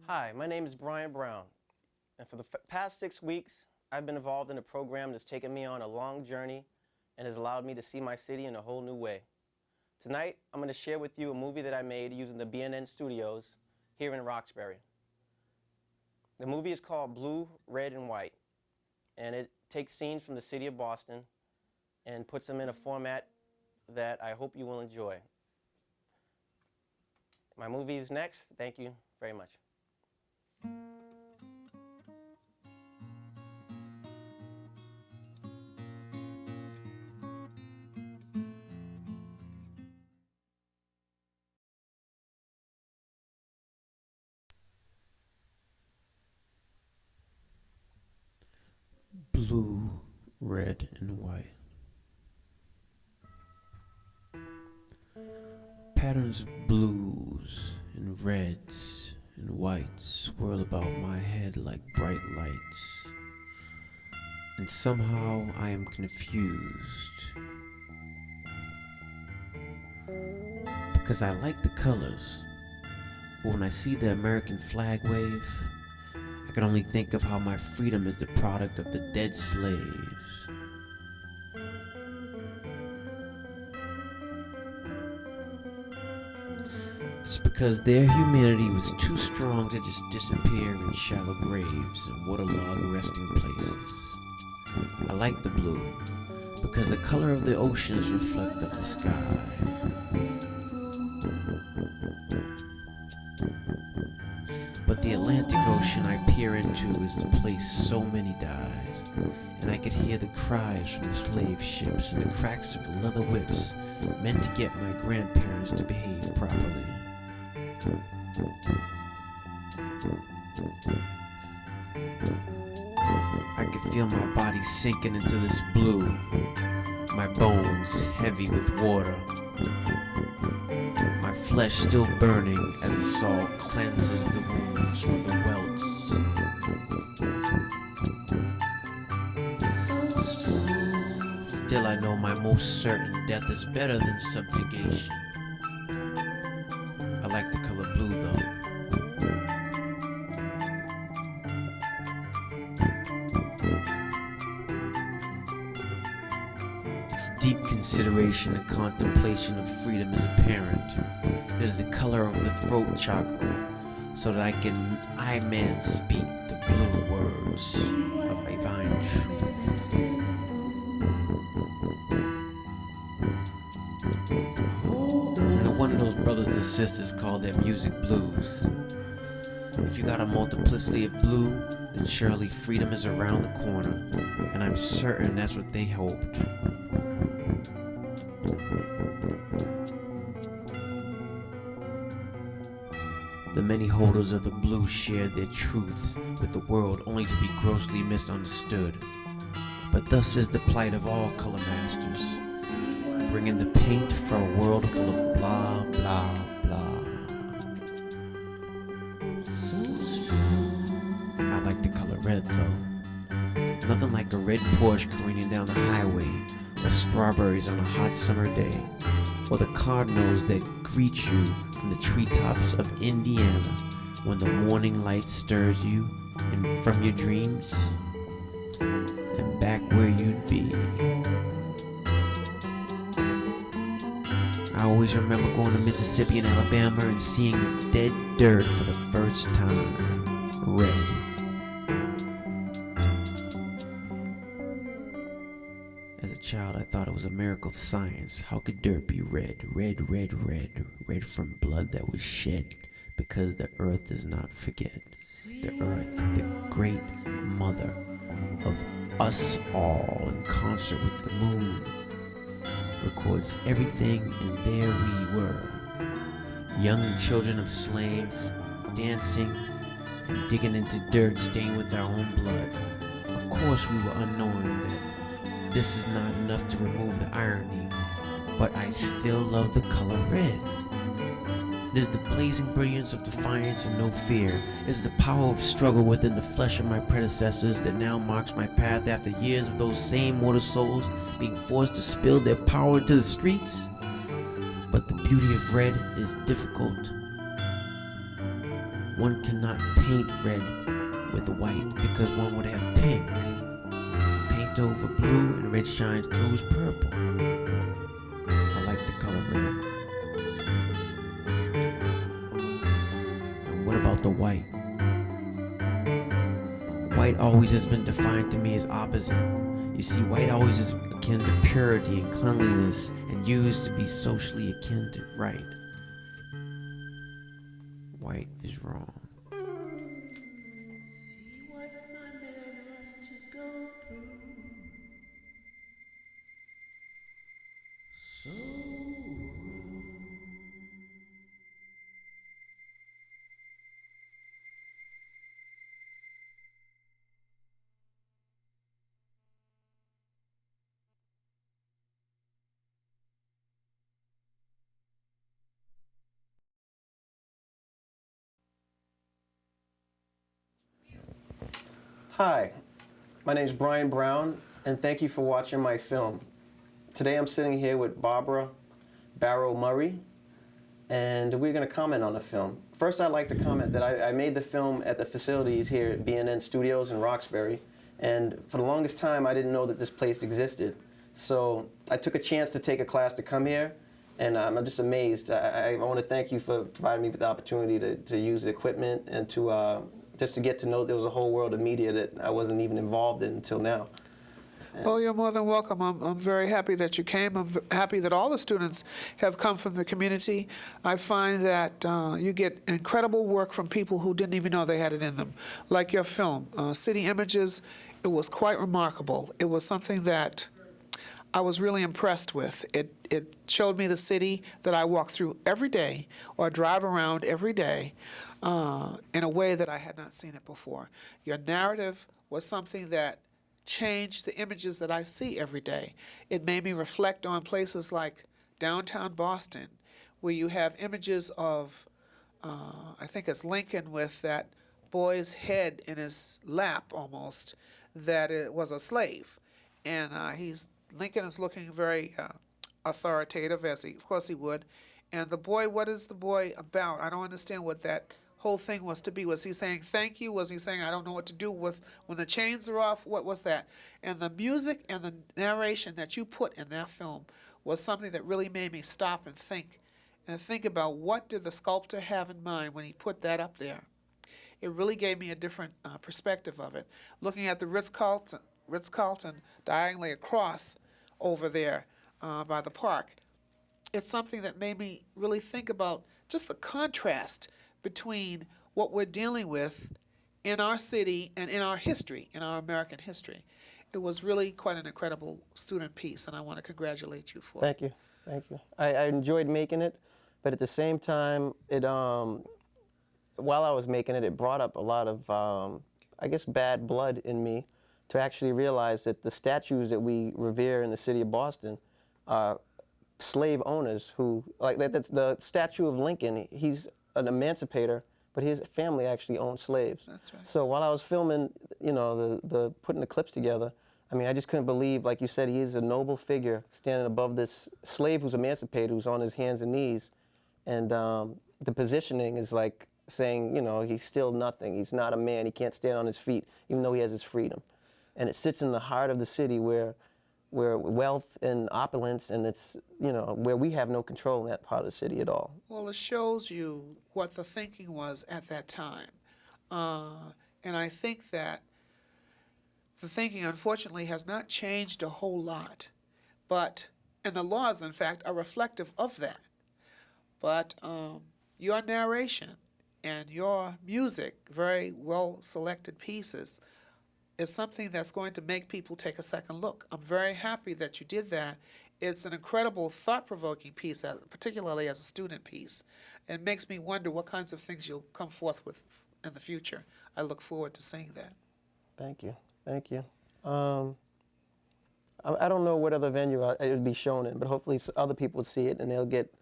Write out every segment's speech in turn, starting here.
Hi, my name is Brian Brown, and for the past 6 weeks, I've been involved in a program that's taken me on a long journey and has allowed me to see my city in a whole new way. Tonight, I'm going to share with you a movie that I made using the BNN studios here in Roxbury. The movie is called Blue, Red, and White, and it takes scenes from the city of Boston and puts them in a format that I hope you will enjoy. My movie is next. Thank you very much. Blue, red, and white. Patterns of blues and reds and whites swirl about my head like bright lights. And somehow I am confused. Because I like the colors, but when I see the American flag wave, I can only think of how my freedom is the product of the dead slaves. It's because their humanity was too strong to just disappear in shallow graves and waterlogged resting places. I like the blue because the color of the oceans reflect of the sky. But the Atlantic Ocean I peer into is the place so many died, and I could hear the cries from the slave ships and the cracks of leather whips meant to get my grandparents to behave properly. I could feel my body sinking into this blue, my bones heavy with water, my flesh still burning as the salt cleanses the wounds from the welts. Still I know my most certain death is better than subjugation. I like the color blue though. Its deep consideration and contemplation of freedom is apparent. It is the color of the throat chakra, so that I man speak the blue words of divine truth. No wonder those brothers and sisters call their music blues. If you got a multiplicity of blue, then surely freedom is around the corner, and I'm certain that's what they hoped. The many holders of the blue shared their truth with the world only to be grossly misunderstood. But thus is the plight of all color masters, bringing the paint for a world full of blah, blah, blah. I like the color red though. Nothing like a red Porsche careening down the highway, or strawberries on a hot summer day, or the cardinals that greet you from the treetops of Indiana when the morning light stirs you from your dreams and back where you'd be. I always remember going to Mississippi and Alabama and seeing dead dirt for the first time, red. As a child, I thought it was a miracle of science. How could dirt be red? Red, red, red. Red from blood that was shed, because the earth does not forget. The earth, the great mother of us all, in concert with the moon, records everything, and there we were, young children of slaves, dancing and digging into dirt stained with our own blood. Of course we were unknowing that this is not enough to remove the irony, but I still love the color red. It is the blazing brilliance of defiance and no fear. It is the power of struggle within the flesh of my predecessors that now marks my path after years of those same water souls being forced to spill their power into the streets. But the beauty of red is difficult. one cannot paint red with white because one would have pink. Paint over blue and red shines through as purple. I like the color red. And what about the white? White always has been defined to me as opposite. You see, white always is akin to purity and cleanliness and used to be socially akin to right. White is wrong. See what my man has to go through. So Hi, my name is Brian Brown, and thank you for watching my film. Today I'm sitting here with Barbara Barrow Murray, and we're going to comment on the film. First, I'd like to comment that I made the film at the facilities here at B&N Studios in Roxbury, and for the longest time I didn't know that this place existed. So I took a chance to take a class to come here, and I'm just amazed. I want to thank you for providing me with the opportunity to use the equipment and to just to get to know there was a whole world of media that I wasn't even involved in until now. Well, you're more than welcome. I'm very happy that you came. I'm happy that all the students have come from the community. I find that you get incredible work from people who didn't even know they had it in them, like your film, City Images. It was quite remarkable. It was something that I was really impressed with. It showed me the city that I walk through every day or drive around every day in a way that I had not seen it before. Your narrative was something that changed the images that I see every day. It made me reflect on places like downtown Boston, where you have images of, I think it's Lincoln with that boy's head in his lap almost, that it was a slave. And Lincoln is looking very authoritative, as of course he would. And the boy, what is the boy about? I don't understand what that whole thing was to be. Was he saying thank you? Was he saying I don't know what to do with when the chains are off? What was that? And the music and the narration that you put in that film was something that really made me stop and think about what did the sculptor have in mind when he put that up there. It really gave me a different perspective of it. Looking at the Ritz-Carlton diagonally across over there by the park, it's something that made me really think about just the contrast between what we're dealing with in our city and in our history, in our American history. It was really quite an incredible student piece, and I want to congratulate you for it. Thank you, thank you. I enjoyed making it, but at the same time, while I was making it, it brought up a lot of, I guess, bad blood in me to actually realize that the statues that we revere in the city of Boston are slave owners who, that's the statue of Lincoln. He's an emancipator, but his family actually owned slaves. That's right. So while I was filming, the putting the clips together, I mean, I just couldn't believe, like you said, he is a noble figure standing above this slave who's emancipated, who's on his hands and knees, and the positioning is like saying, he's still nothing. He's not a man. He can't stand on his feet, even though he has his freedom. And it sits in the heart of the city where wealth and opulence, and it's, where we have no control in that part of the city at all. Well, it shows you what the thinking was at that time. And I think that the thinking, unfortunately, has not changed a whole lot. And the laws, in fact, are reflective of that. But your narration and your music, very well-selected pieces, is something that's going to make people take a second look. I'm very happy that you did that. It's an incredible, thought-provoking piece, particularly as a student piece. It makes me wonder what kinds of things you'll come forth with in the future. I look forward to seeing that. Thank you, thank you. I don't know what other venue it would be shown in, but hopefully other people see it and they'll get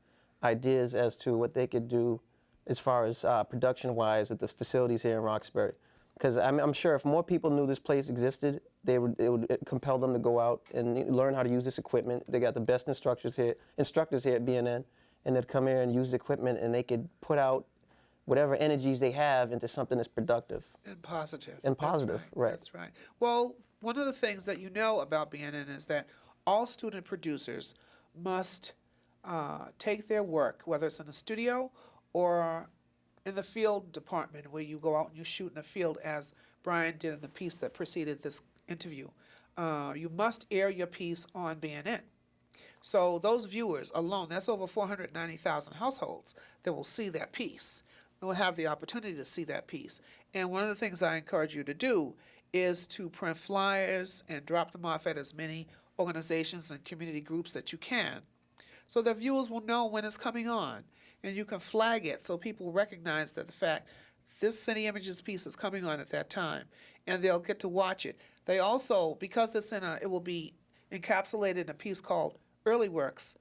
ideas as to what they could do as far as production-wise at the facilities here in Roxbury. Because I'm sure if more people knew this place existed, it would compel them to go out and learn how to use this equipment. They got the best instructors here at B&N, and they'd come here and use the equipment, and they could put out whatever energies they have into something that's productive. And positive. And positive, right. That's right. Well, one of the things that you know about BNN is that all student producers must take their work, whether it's in the studio or in the field department where you go out and you shoot in the field, as Brian did in the piece that preceded this interview. You must air your piece on BNN. So those viewers alone, that's over 490,000 households that will see that piece. Will have the opportunity to see that piece. And one of the things I encourage you to do is to print flyers and drop them off at as many organizations and community groups that you can, so that viewers will know when it's coming on, and you can flag it so people recognize that the fact this City Images piece is coming on at that time, and they'll get to watch it. They also, because it will be encapsulated in a piece called Early Works,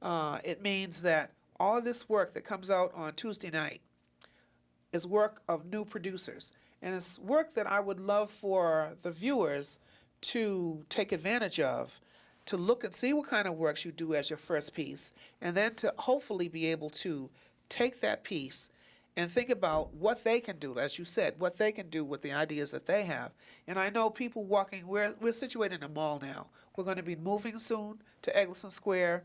it means that all of this work that comes out on Tuesday night is work of new producers. And it's work that I would love for the viewers to take advantage of, to look and see what kind of works you do as your first piece, and then to hopefully be able to take that piece and think about what they can do, as you said, what they can do with the ideas that they have. And I know people walking, we're situated in a mall now. We're going to be moving soon to Eggleston Square.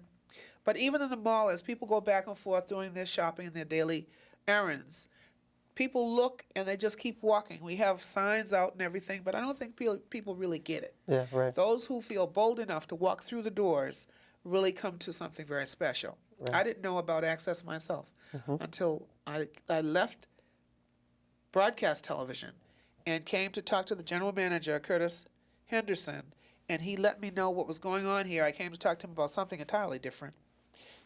But even in the mall, as people go back and forth doing their shopping and their daily errands, people look and they just keep walking. We have signs out and everything, but I don't think people really get it. Yeah, right. Those who feel bold enough to walk through the doors really come to something very special. Right. I didn't know about Access myself until I left broadcast television and came to talk to the general manager, Curtis Henderson, and he let me know what was going on here. I came to talk to him about something entirely different.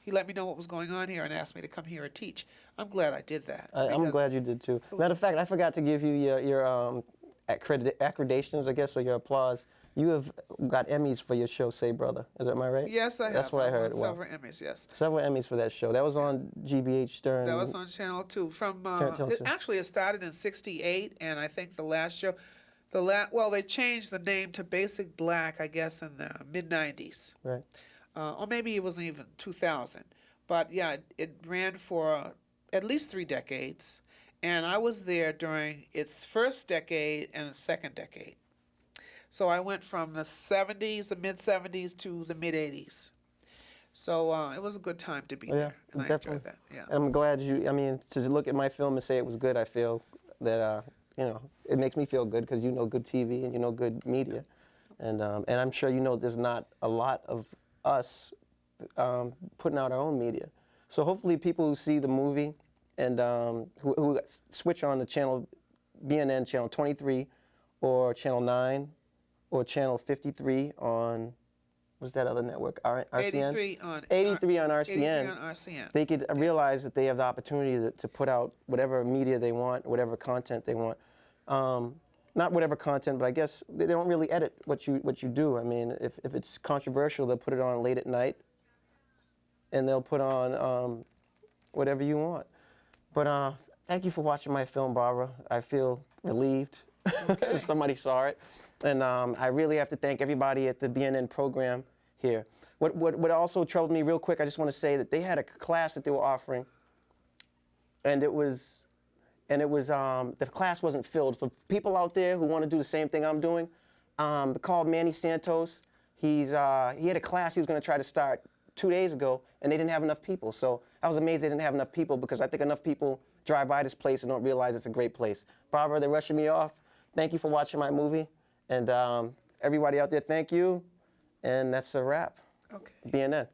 He let me know what was going on here and asked me to come here and teach. I'm glad I did that. I'm glad you did too. Matter of fact, I forgot to give you your accreditations, I guess, or your applause. You have got Emmys for your show, Say Brother. Am I right? Yes, I have. That's what I heard. Several Emmys, yes. Several Emmys for that show. That was on GBH during... That was on Channel 2. Channel 2. Actually, it started in '68, and I think the last show, well, they changed the name to Basic Black, I guess, in the mid-'90s. Right. Or maybe it wasn't even 2000. But yeah, it ran for at least 3 decades, and I was there during its first decade and the second decade. So I went from the 70s, the mid-70s, to the mid-80s. So it was a good time to be there, and I enjoyed that. Yeah. I'm glad to look at my film and say it was good, I feel that, it makes me feel good because you know good TV and you know good media. And I'm sure you know there's not a lot of us putting out our own media. So hopefully people who see the movie and who switch on the channel, BNN channel 23 or channel 9 or channel 53 on, what's that other network, RCN? 83 on RCN. 83 on RCN. They could realize that they have the opportunity to put out whatever media they want, whatever content they want. Not whatever content, but I guess they don't really edit what you do. I mean, if it's controversial, they'll put it on late at night, and they'll put on whatever you want. But thank you for watching my film, Barbara. I feel relieved somebody saw it. And I really have to thank everybody at the BNN program here. What also troubled me real quick, I just want to say that they had a class that they were offering, and the class wasn't filled. For people out there who want to do the same thing I'm doing, called Manny Santos. He had a class he was going to try to start 2 days ago, and they didn't have enough people. So I was amazed they didn't have enough people, because I think enough people drive by this place and don't realize it's a great place. Barbara, they're rushing me off. Thank you for watching my movie. And everybody out there, thank you. And that's a wrap. Okay. BNN.